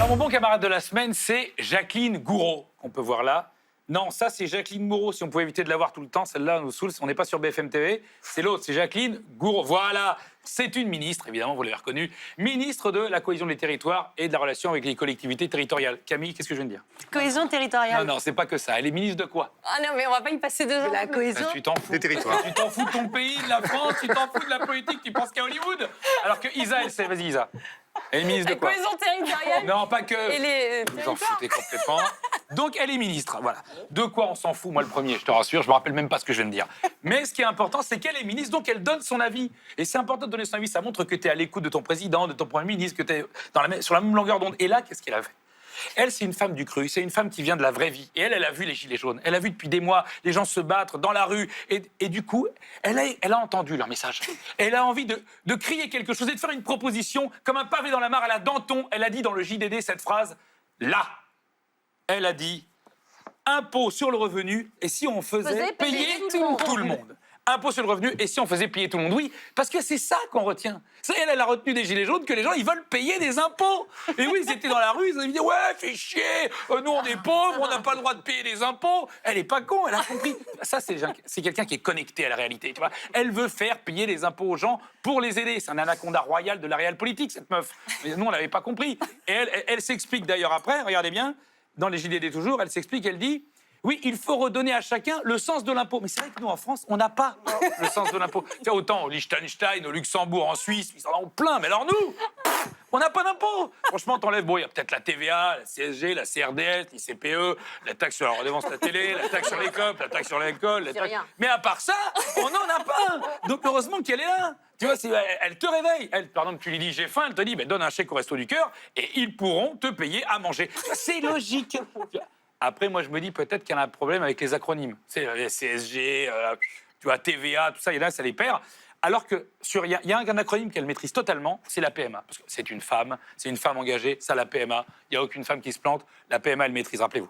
Alors, mon bon camarade de la semaine, c'est Jacqueline Gouraud, qu'on peut voir là. Non, ça, c'est Jacqueline Moreau. Si on pouvait éviter de la voir tout le temps, celle-là nous saoule. On n'est pas sur BFM TV. C'est l'autre, c'est Jacqueline Gouraud. Voilà, c'est une ministre, évidemment, vous l'avez reconnue. Ministre de la cohésion des territoires et de la relation avec les collectivités territoriales. Camille, qu'est-ce que je viens de dire? Cohésion territoriale. Non, c'est pas que ça. Elle est ministre de quoi? Ah non, mais on va pas y passer 2 ans. La cohésion Tu t'en fous. Des territoires. Tu t'en fous de ton pays, de la France, tu t'en fous de la politique, tu penses qu'à Hollywood. Alors que Isa, elle sait. Vas-y, Isa. Elle est ministre de La quoi? cohésion territoriale. Non, pas que. Et les Vous en territoires. foutez complètement. Donc, elle est ministre. Voilà. De quoi on s'en fout? Moi, le premier, je te rassure, je me rappelle même pas ce que je viens de dire. Mais ce qui est important, c'est qu'elle est ministre, donc elle donne son avis. Et c'est important de donner son avis. Ça montre que tu es à l'écoute de ton président, de ton premier ministre, que tu es sur la même longueur d'onde. Et là, qu'est-ce qu'elle a fait? Elle, c'est une femme du cru, c'est une femme qui vient de la vraie vie. Et elle a vu les gilets jaunes. Elle a vu depuis des mois les gens se battre dans la rue. Et du coup, elle a entendu leur message. Elle a envie de crier quelque chose et de faire une proposition comme un pavé dans la mare à la Danton. Elle a dit dans le JDD cette phrase, là. Elle a dit, impôt sur le revenu, et si on faisait payer tout le monde. Impôt sur le revenu, et si on faisait payer tout le monde? Oui, parce que c'est ça qu'on retient. Elle a retenu des gilets jaunes que les gens, ils veulent payer des impôts. Et oui, ils étaient dans la rue, ils avaient dit, ouais, fais chier, nous on est pauvres, on n'a pas le droit de payer des impôts. Elle est pas con, elle a compris. Ça, c'est quelqu'un qui est connecté à la réalité, tu vois. Elle veut faire payer les impôts aux gens pour les aider. C'est un anaconda royal de la réelle politique, cette meuf. Mais nous, on l'avait pas compris. Et elle s'explique d'ailleurs après, regardez bien, dans les JDD toujours, elle s'explique, elle dit, oui, il faut redonner à chacun le sens de l'impôt. Mais c'est vrai que nous, en France, on n'a pas le sens de l'impôt. Tiens, autant au Liechtenstein, au Luxembourg, en Suisse, ils en ont plein. Mais alors nous, on n'a pas d'impôt. Franchement, t'enlèves, bon, il y a peut-être la TVA, la CSG, la CRDS, l'ICPE, la taxe sur la redevance de la télé, la taxe sur les clopes, la taxe sur l'alcool. rien. Mais à part ça, on n'en a pas. Donc heureusement qu'elle est là. Tu vois, elle te réveille. Pardon, tu lui dis j'ai faim, elle te dit donne un chèque au Resto du Cœur et ils pourront te payer à manger. C'est logique. Après, moi, je me dis peut-être qu'il y a un problème avec les acronymes. C'est les CSG, tu vois, TVA, tout ça, il y en a, ça les perd. Alors que il y a un acronyme qu'elle maîtrise totalement, c'est la PMA. Parce que c'est une femme engagée, ça, la PMA. Il n'y a aucune femme qui se plante. La PMA, elle maîtrise, rappelez-vous.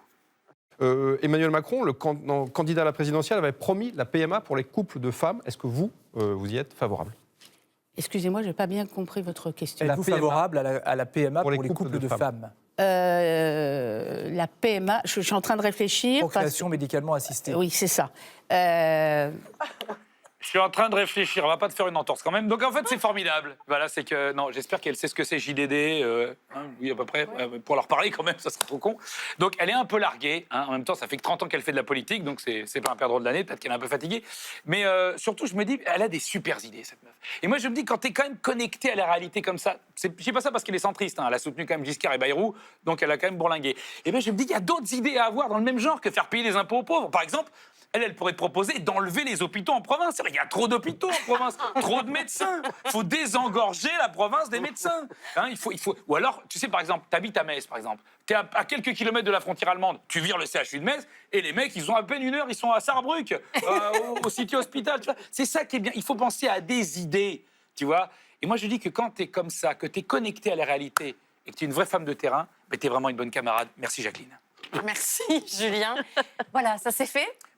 Emmanuel Macron, le candidat à la présidentielle, avait promis la PMA pour les couples de femmes. Est-ce que vous y êtes favorable? Excusez-moi, je n'ai pas bien compris votre question. Êtes-vous favorable à la PMA pour les couples de femmes? La PMA, je suis en train de réfléchir. Procréation médicalement assistée. Oui, c'est ça. Je suis en train de réfléchir, on va pas te faire une entorse quand même. Donc en fait, c'est formidable. Voilà, c'est que non, j'espère qu'elle sait ce que c'est JDD, oui à peu près, pour leur parler quand même, ça serait trop con. Donc elle est un peu larguée. En même temps, ça fait que 30 ans qu'elle fait de la politique, donc c'est pas un perdreau de l'année. Peut-être qu'elle est un peu fatiguée, mais surtout, je me dis, elle a des super idées cette meuf. Et moi, je me dis, quand t'es quand même connecté à la réalité comme ça, je dis pas ça parce qu'elle est centriste. Elle a soutenu quand même Giscard et Bayrou, donc elle a quand même bourlingué. Et bien, je me dis, il y a d'autres idées à avoir dans le même genre que faire payer des impôts aux pauvres. Par exemple. Elle pourrait te proposer d'enlever les hôpitaux en province. C'est vrai, il y a trop d'hôpitaux en province, trop de médecins. Il faut désengorger la province des médecins. Il faut... Ou alors, tu sais, par exemple, tu habites à Metz, par exemple. Tu es à quelques kilomètres de la frontière allemande. Tu vires le CHU de Metz et les mecs, ils ont à peine 1 heure, ils sont à Sarrebruck, au City Hospital. C'est ça qui est bien. Il faut penser à des idées, tu vois. Et moi, je dis que quand tu es comme ça, que tu es connecté à la réalité et que tu es une vraie femme de terrain, tu es vraiment une bonne camarade. Merci, Jacqueline. Merci, Julien. Voilà, ça c'est fait.